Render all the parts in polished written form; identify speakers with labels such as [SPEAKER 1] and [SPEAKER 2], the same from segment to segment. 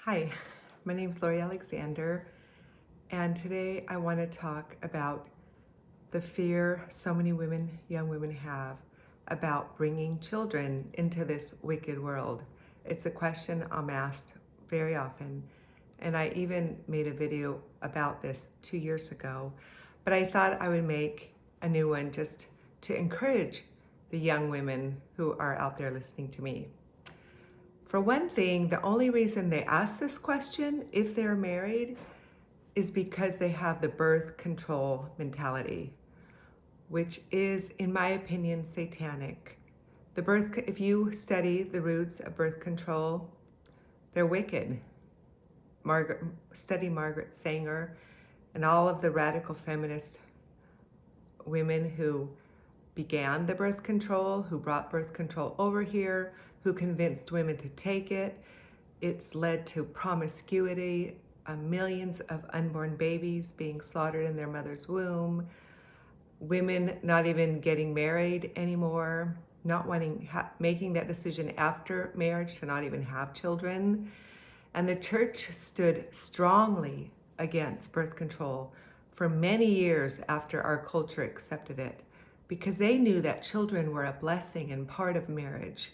[SPEAKER 1] Hi, my name is Lori Alexander, and today I want to talk about the fear so many women, young women have about bringing children into this wicked world. It's a question I'm asked very often, and I even made a video about this 2 years ago, but I thought I would make a new one just to encourage the young women who are out there listening to me. For one thing, the only reason they ask this question, if they're married, is because they have the birth control mentality, which is, in my opinion, satanic. If you study the roots of birth control, they're wicked. Study Margaret Sanger and all of the radical feminist women who began the birth control, who brought birth control over here, who convinced women to take it. It's led to promiscuity, millions of unborn babies being slaughtered in their mother's womb, women not even getting married anymore, not making that decision after marriage to not even have children. And the church stood strongly against birth control for many years after our culture accepted it, because they knew that children were a blessing and part of marriage,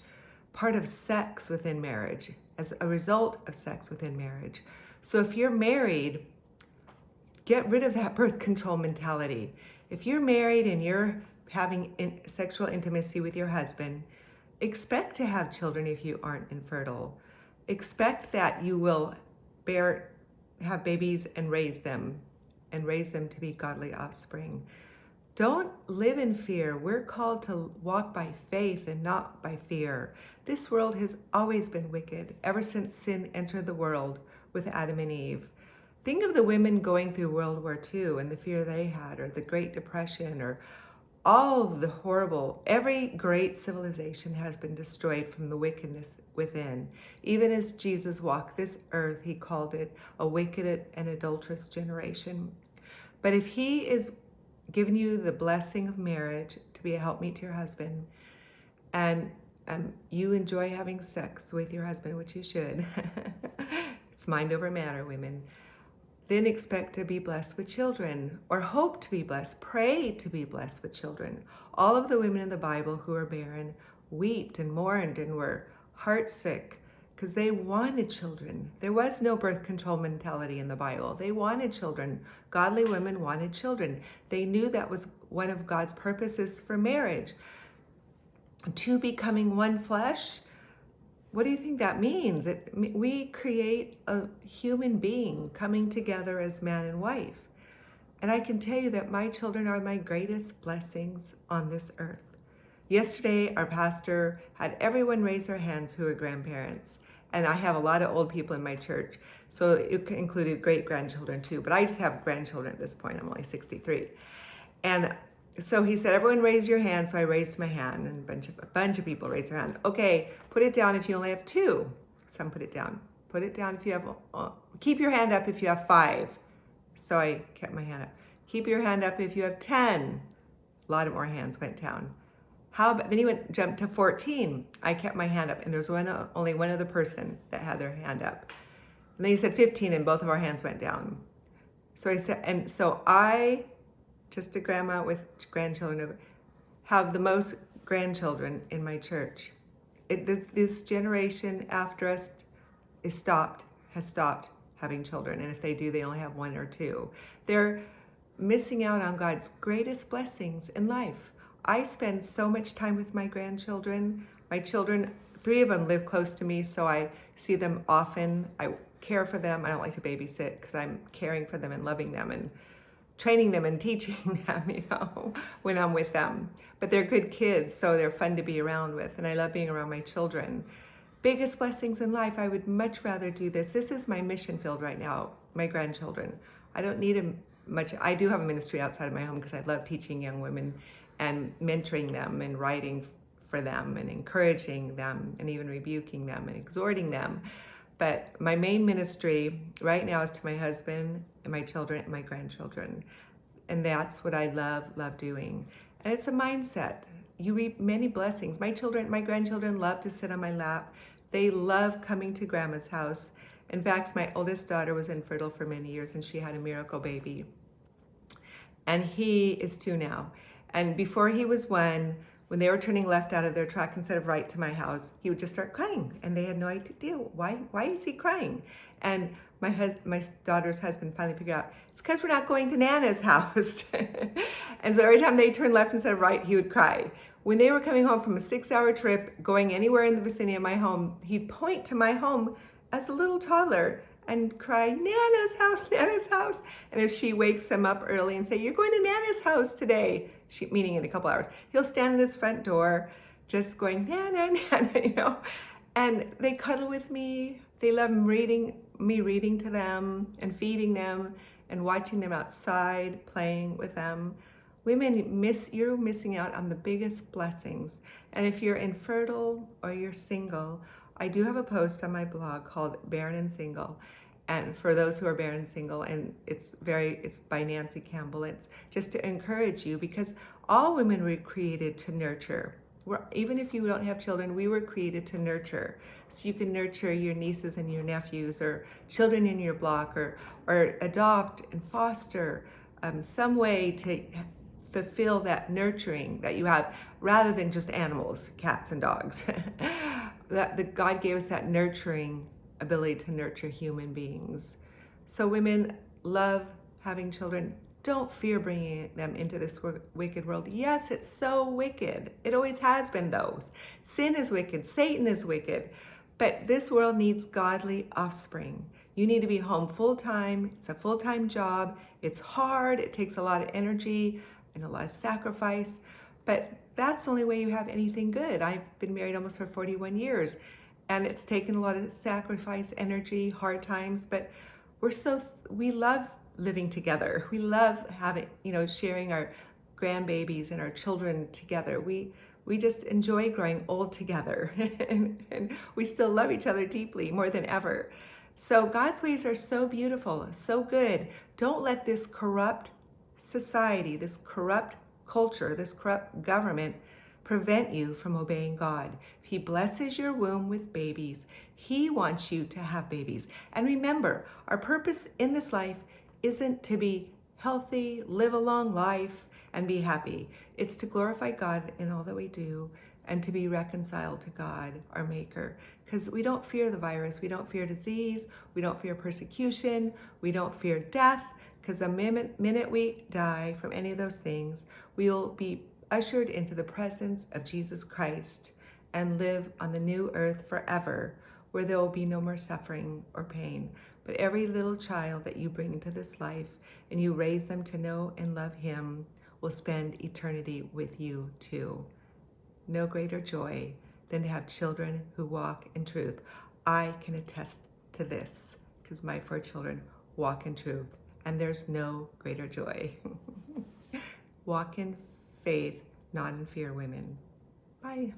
[SPEAKER 1] part of sex within marriage, as a result of sex within marriage. So if you're married, get rid of that birth control mentality. If you're married and you're having sexual intimacy with your husband, expect to have children if you aren't infertile. Expect that you will have babies and raise them to be godly offspring. Don't live in fear. We're called to walk by faith and not by fear. This world has always been wicked, ever since sin entered the world with Adam and Eve. Think of the women going through World War II and the fear they had, or the Great Depression, or all of the every great civilization has been destroyed from the wickedness within. Even as Jesus walked this earth, he called it a wicked and adulterous generation. But if he is giving you the blessing of marriage to be a helpmeet to your husband, and you enjoy having sex with your husband, which you should, it's mind over matter, women, then expect to be blessed with children, or hope to be blessed, pray to be blessed with children. All of the women in the Bible who are barren wept and mourned and were heartsick because they wanted children. There was no birth control mentality in the Bible. They wanted children. Godly women wanted children. They knew that was one of God's purposes for marriage. Two becoming one flesh. What do you think that means? We create a human being coming together as man and wife. And I can tell you that my children are my greatest blessings on this earth. Yesterday, our pastor had everyone raise their hands who are grandparents. And I have a lot of old people in my church, so it included great-grandchildren too. But I just have grandchildren at this point. I'm only 63. And so he said, everyone raise your hand. So I raised my hand, and a bunch of people raised their hand. Okay, put it down if you only have two. Some put it down. Put it down if you have, keep your hand up if you have 5. So I kept my hand up. Keep your hand up if you have 10. A lot of more hands went down. Then he jumped to 14. I kept my hand up, and there was only one other person that had their hand up. And then he said 15, and both of our hands went down. So I said, and so I, just a grandma with grandchildren, have the most grandchildren in my church. This generation after us has stopped having children, and if they do, they only have 1 or 2. They're missing out on God's greatest blessings in life. I spend so much time with my grandchildren. My children, 3 of them live close to me, so I see them often. I care for them. I don't like to babysit because I'm caring for them and loving them and training them and teaching them, when I'm with them. But they're good kids, so they're fun to be around with, and I love being around my children. Biggest blessings in life. I would much rather do this. This is my mission field right now, my grandchildren. I don't need much. I do have a ministry outside of my home because I love teaching young women and mentoring them and writing for them and encouraging them and even rebuking them and exhorting them. But my main ministry right now is to my husband and my children and my grandchildren. And that's what I love doing. And it's a mindset. You reap many blessings. My grandchildren love to sit on my lap. They love coming to grandma's house In fact, my oldest daughter was infertile for many years and she had a miracle baby. And he is 2 now. And before he was 1, when they were turning left out of their truck instead of right to my house, he would just start crying. And they had no idea, why is he crying? And my daughter's husband finally figured out, it's because we're not going to Nana's house. And so every time they turned left instead of right, he would cry. When they were coming home from a 6-hour trip, going anywhere in the vicinity of my home, he'd point to my home as a little toddler and cry, Nana's house, Nana's house. And if she wakes him up early and say, you're going to Nana's house today, meaning in a couple hours, he'll stand at his front door just going, Nana, Nana, And they cuddle with me. They love me reading to them and feeding them and watching them outside, playing with them. Women, you're missing out on the biggest blessings. And if you're infertile or you're single, I do have a post on my blog called Barren and Single. And for those who are barren and single, and it's by Nancy Campbell. It's just to encourage you, because all women were created to nurture. Even if you don't have children, we were created to nurture. So you can nurture your nieces and your nephews, or children in your block, or adopt and foster some way to fulfill that nurturing that you have, rather than just animals, cats and dogs. that God gave us that nurturing ability to nurture human beings. So women, love having children. Don't fear bringing them into this wicked world. Yes, it's so wicked. It always has been, though. Sin is wicked. Satan is wicked. But this world needs godly offspring. You need to be home full-time. It's a full-time job. It's hard. It takes a lot of energy and a lot of sacrifice. But that's the only way you have anything good. I've been married almost for 41 years. And it's taken a lot of sacrifice, energy, hard times, but we love living together. We love having, sharing our grandbabies and our children together. We just enjoy growing old together, and we still love each other deeply, more than ever. So God's ways are so beautiful, so good. Don't let this corrupt society, this corrupt culture, this corrupt government prevent you from obeying God. If He blesses your womb with babies, He wants you to have babies. And remember, our purpose in this life isn't to be healthy, live a long life, and be happy. It's to glorify God in all that we do and to be reconciled to God, our Maker. Because we don't fear the virus, we don't fear disease, we don't fear persecution, we don't fear death, because the minute we die from any of those things, we will be ushered into the presence of Jesus Christ and live on the new earth forever, where there will be no more suffering or pain. But every little child that you bring into this life and you raise them to know and love Him will spend eternity with you too. No greater joy than to have children who walk in truth. I can attest to this because my 4 children walk in truth, and there's no greater joy. Walk in faith, not in fear, women. Bye.